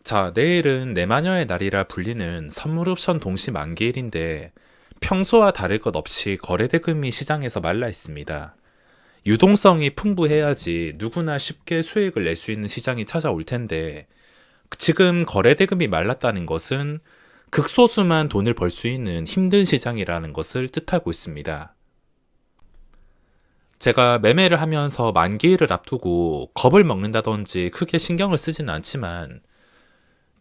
자, 내일은 내마녀의 날이라 불리는 선물옵션 동시 만기일인데 평소와 다를 것 없이 거래대금이 시장에서 말라 있습니다. 유동성이 풍부해야지 누구나 쉽게 수익을 낼 수 있는 시장이 찾아올 텐데 지금 거래대금이 말랐다는 것은 극소수만 돈을 벌 수 있는 힘든 시장이라는 것을 뜻하고 있습니다. 제가 매매를 하면서 만기일을 앞두고 겁을 먹는다든지 크게 신경을 쓰지는 않지만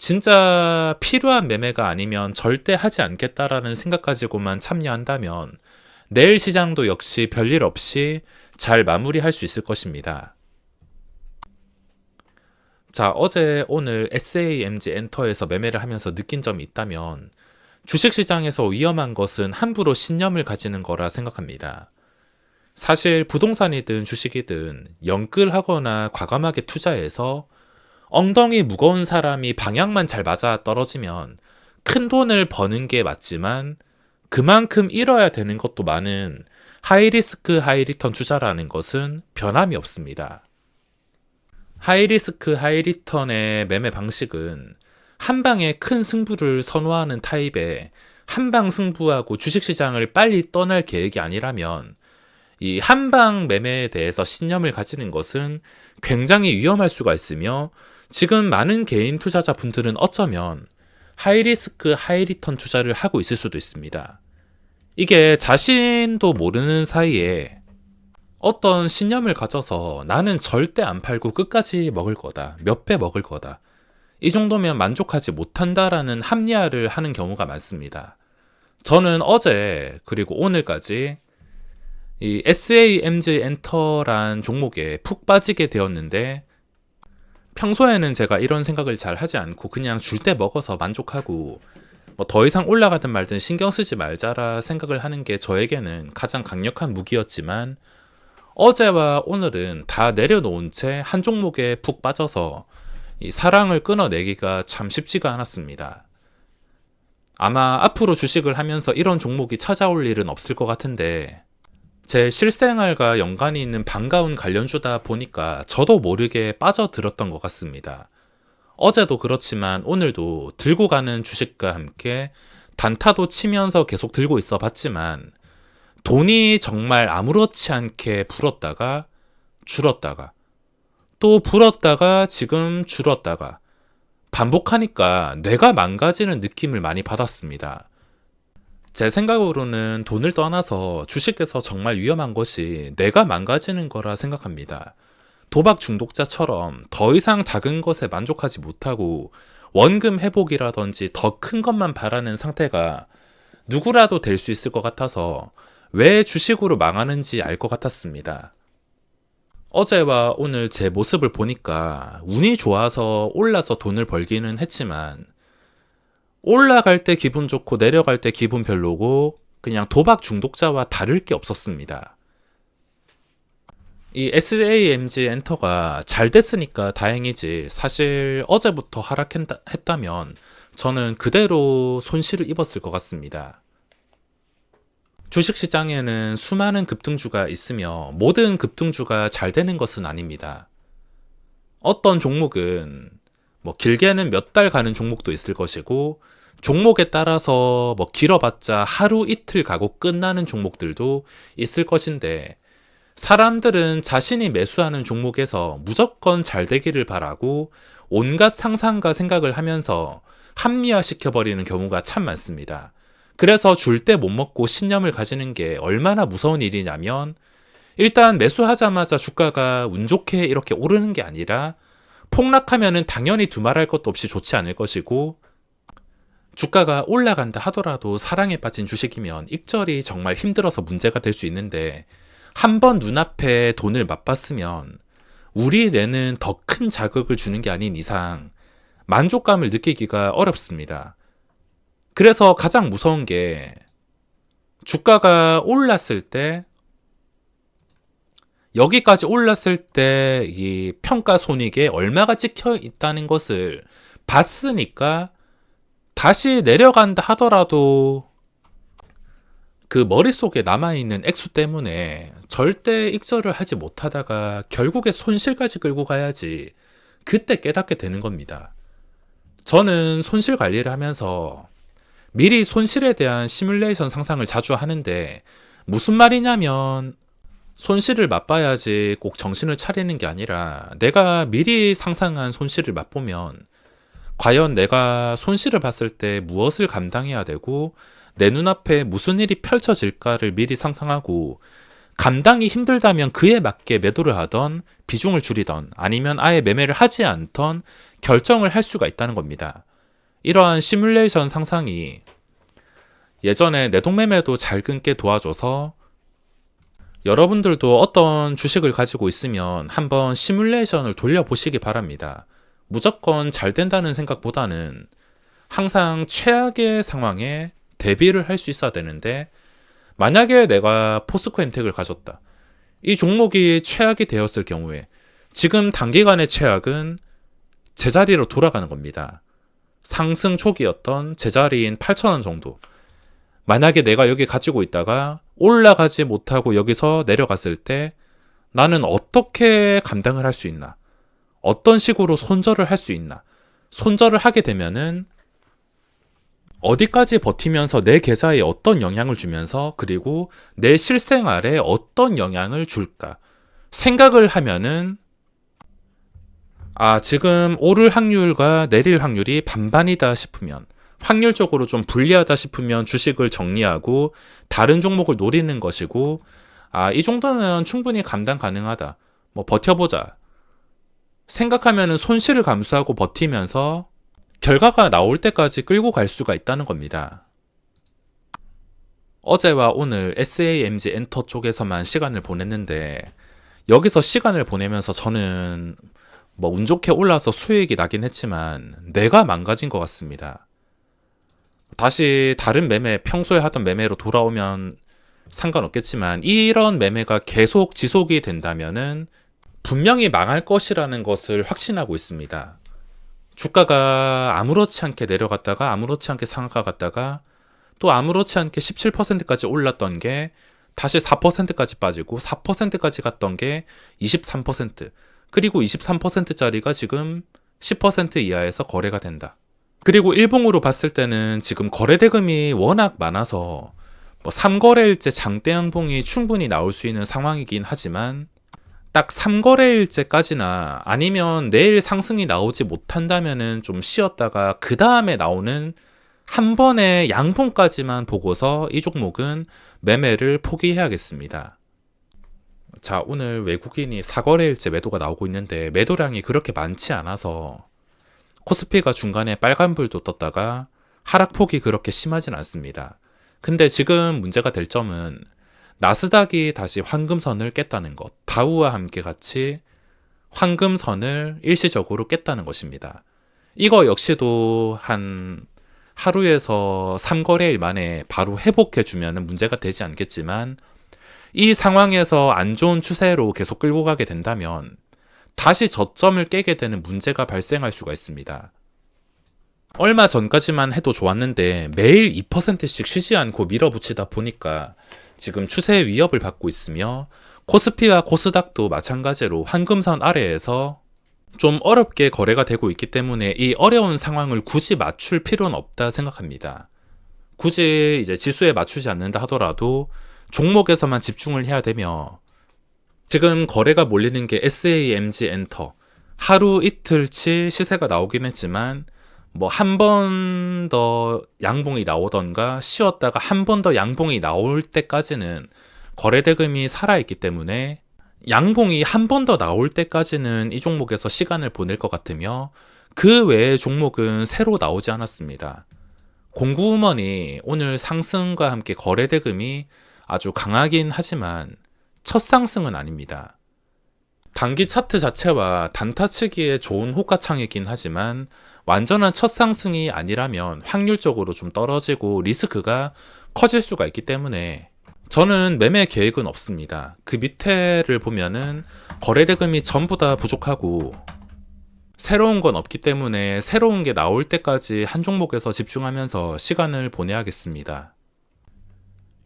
진짜 필요한 매매가 아니면 절대 하지 않겠다라는 생각 가지고만 참여한다면 내일 시장도 역시 별일 없이 잘 마무리할 수 있을 것입니다. 자, 어제 오늘 SAMG 엔터에서 매매를 하면서 느낀 점이 있다면 주식시장에서 위험한 것은 함부로 신념을 가지는 거라 생각합니다. 사실 부동산이든 주식이든 영끌하거나 과감하게 투자해서 엉덩이 무거운 사람이 방향만 잘 맞아 떨어지면 큰 돈을 버는 게 맞지만 그만큼 잃어야 되는 것도 많은 하이리스크 하이리턴 투자라는 것은 변함이 없습니다. 하이리스크 하이리턴의 매매 방식은 한 방에 큰 승부를 선호하는 타입의 한방 승부하고 주식시장을 빨리 떠날 계획이 아니라면 이 한방 매매에 대해서 신념을 가지는 것은 굉장히 위험할 수가 있으며 지금 많은 개인 투자자분들은 어쩌면 하이리스크 하이리턴 투자를 하고 있을 수도 있습니다. 이게 자신도 모르는 사이에 어떤 신념을 가져서 나는 절대 안 팔고 끝까지 먹을 거다. 몇 배 먹을 거다. 이 정도면 만족하지 못한다라는 합리화를 하는 경우가 많습니다. 저는 어제 그리고 오늘까지 이 SAMG 엔터란 종목에 푹 빠지게 되었는데 평소에는 제가 이런 생각을 잘 하지 않고 그냥 줄 때 먹어서 만족하고 뭐 더 이상 올라가든 말든 신경 쓰지 말자라 생각을 하는 게 저에게는 가장 강력한 무기였지만 어제와 오늘은 다 내려놓은 채 한 종목에 푹 빠져서 이 사랑을 끊어내기가 참 쉽지가 않았습니다. 아마 앞으로 주식을 하면서 이런 종목이 찾아올 일은 없을 것 같은데 제 실생활과 연관이 있는 반가운 관련주다 보니까 저도 모르게 빠져들었던 것 같습니다. 어제도 그렇지만 오늘도 들고 가는 주식과 함께 단타도 치면서 계속 들고 있어 봤지만 돈이 정말 아무렇지 않게 불었다가 줄었다가 또 불었다가 지금 줄었다가 반복하니까 뇌가 망가지는 느낌을 많이 받았습니다. 제 생각으로는 돈을 떠나서 주식에서 정말 위험한 것이 뇌가 망가지는 거라 생각합니다. 도박 중독자처럼 더 이상 작은 것에 만족하지 못하고 원금 회복이라든지 더 큰 것만 바라는 상태가 누구라도 될 수 있을 것 같아서 왜 주식으로 망하는지 알 것 같았습니다. 어제와 오늘 제 모습을 보니까 운이 좋아서 올라서 돈을 벌기는 했지만 올라갈 때 기분 좋고 내려갈 때 기분 별로고 그냥 도박 중독자와 다를 게 없었습니다. 이 SAMG 엔터가 잘 됐으니까 다행이지 사실 어제부터 하락했다면 저는 그대로 손실을 입었을 것 같습니다. 주식시장에는 수많은 급등주가 있으며 모든 급등주가 잘 되는 것은 아닙니다. 어떤 종목은 길게는 몇 달 가는 종목도 있을 것이고 종목에 따라서 길어봤자 하루 이틀 가고 끝나는 종목들도 있을 것인데 사람들은 자신이 매수하는 종목에서 무조건 잘 되기를 바라고 온갖 상상과 생각을 하면서 합리화시켜버리는 경우가 참 많습니다. 그래서 줄 때 못 먹고 신념을 가지는 게 얼마나 무서운 일이냐면 일단 매수하자마자 주가가 운 좋게 이렇게 오르는 게 아니라 폭락하면은 당연히 두말할 것도 없이 좋지 않을 것이고 주가가 올라간다 하더라도 사랑에 빠진 주식이면 익절이 정말 힘들어서 문제가 될 수 있는데 한번 눈앞에 돈을 맛봤으면 우리 뇌는 더 큰 자극을 주는 게 아닌 이상 만족감을 느끼기가 어렵습니다. 그래서 가장 무서운 게 주가가 올랐을 때 여기까지 올랐을 때 이 평가손익에 얼마가 찍혀 있다는 것을 봤으니까 다시 내려간다 하더라도 그 머릿속에 남아있는 액수 때문에 절대 익절을 하지 못하다가 결국에 손실까지 끌고 가야지 그때 깨닫게 되는 겁니다. 저는 손실 관리를 하면서 미리 손실에 대한 시뮬레이션 상상을 자주 하는데, 무슨 말이냐면 손실을 맛봐야지 꼭 정신을 차리는 게 아니라, 내가 미리 상상한 손실을 맛보면 과연 내가 손실을 봤을 때 무엇을 감당해야 되고 내 눈앞에 무슨 일이 펼쳐질까를 미리 상상하고, 감당이 힘들다면 그에 맞게 매도를 하던, 비중을 줄이던, 아니면 아예 매매를 하지 않던 결정을 할 수가 있다는 겁니다. 이러한 시뮬레이션 상상이 예전에 내동매매도 잘 끊게 도와줘서, 여러분들도 어떤 주식을 가지고 있으면 한번 시뮬레이션을 돌려보시기 바랍니다. 무조건 잘 된다는 생각보다는 항상 최악의 상황에 대비를 할 수 있어야 되는데, 만약에 내가 포스코엠텍을 가졌다. 이 종목이 최악이 되었을 경우에 지금 단기간의 최악은 제자리로 돌아가는 겁니다. 상승 초기였던 제자리인 8,000원 정도. 만약에 내가 여기 가지고 있다가 올라가지 못하고 여기서 내려갔을 때 나는 어떻게 감당을 할 수 있나? 어떤 식으로 손절을 할 수 있나? 손절을 하게 되면은 어디까지 버티면서 내 계좌에 어떤 영향을 주면서, 그리고 내 실생활에 어떤 영향을 줄까? 생각을 하면은, 지금 오를 확률과 내릴 확률이 반반이다 싶으면, 확률적으로 좀 불리하다 싶으면 주식을 정리하고 다른 종목을 노리는 것이고, 이 정도는 충분히 감당 가능하다. 버텨보자. 생각하면은 손실을 감수하고 버티면서 결과가 나올 때까지 끌고 갈 수가 있다는 겁니다. 어제와 오늘 SAMG 엔터 쪽에서만 시간을 보냈는데, 여기서 시간을 보내면서 저는 운 좋게 올라서 수익이 나긴 했지만 내가 망가진 것 같습니다. 다시 다른 매매, 평소에 하던 매매로 돌아오면 상관없겠지만, 이런 매매가 계속 지속이 된다면은 분명히 망할 것이라는 것을 확신하고 있습니다. 주가가 아무렇지 않게 내려갔다가 아무렇지 않게 상하갔다가 또 아무렇지 않게 17%까지 올랐던 게 다시 4%까지 빠지고, 4%까지 갔던 게 23%, 그리고 23%짜리가 지금 10% 이하에서 거래가 된다. 그리고 일봉으로 봤을 때는 지금 거래대금이 워낙 많아서 3거래일째 장대양봉이 충분히 나올 수 있는 상황이긴 하지만, 딱 3거래일째까지나 아니면 내일 상승이 나오지 못한다면은 좀 쉬었다가 그 다음에 나오는 한 번의 양봉까지만 보고서 이 종목은 매매를 포기해야겠습니다. 자, 오늘 외국인이 4거래일째 매도가 나오고 있는데 매도량이 그렇게 많지 않아서 코스피가 중간에 빨간불도 떴다가 하락폭이 그렇게 심하진 않습니다. 근데 지금 문제가 될 점은 나스닥이 다시 황금선을 깼다는 것, 다우와 함께 같이 황금선을 일시적으로 깼다는 것입니다. 이거 역시도 한 하루에서 3거래일 만에 바로 회복해주면 문제가 되지 않겠지만, 이 상황에서 안 좋은 추세로 계속 끌고 가게 된다면 다시 저점을 깨게 되는 문제가 발생할 수가 있습니다. 얼마 전까지만 해도 좋았는데 매일 2%씩 쉬지 않고 밀어붙이다 보니까 지금 추세의 위협을 받고 있으며, 코스피와 코스닥도 마찬가지로 황금선 아래에서 좀 어렵게 거래가 되고 있기 때문에 이 어려운 상황을 굳이 맞출 필요는 없다 생각합니다. 굳이 이제 지수에 맞추지 않는다 하더라도 종목에서만 집중을 해야 되며, 지금 거래가 몰리는 게 SAMG 엔터, 하루 이틀치 시세가 나오긴 했지만 한 번 더 양봉이 나오던가 쉬었다가 한 번 더 양봉이 나올 때까지는 거래대금이 살아있기 때문에, 양봉이 한 번 더 나올 때까지는 이 종목에서 시간을 보낼 것 같으며, 그 외의 종목은 새로 나오지 않았습니다. 공구우먼이 오늘 상승과 함께 거래대금이 아주 강하긴 하지만 첫 상승은 아닙니다. 단기 차트 자체와 단타치기에 좋은 호가창이긴 하지만 완전한 첫 상승이 아니라면 확률적으로 좀 떨어지고 리스크가 커질 수가 있기 때문에 저는 매매 계획은 없습니다. 그 밑에를 보면은 거래대금이 전부 다 부족하고 새로운 건 없기 때문에 새로운 게 나올 때까지 한 종목에서 집중하면서 시간을 보내야겠습니다.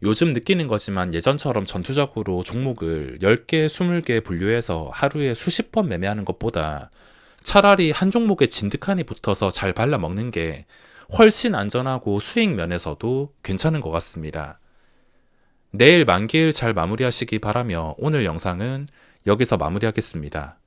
요즘 느끼는 거지만 예전처럼 전투적으로 종목을 10개, 20개 분류해서 하루에 수십 번 매매하는 것보다 차라리 한 종목에 진득하니 붙어서 잘 발라 먹는 게 훨씬 안전하고 수익 면에서도 괜찮은 것 같습니다. 내일 만기일 잘 마무리하시기 바라며 오늘 영상은 여기서 마무리하겠습니다.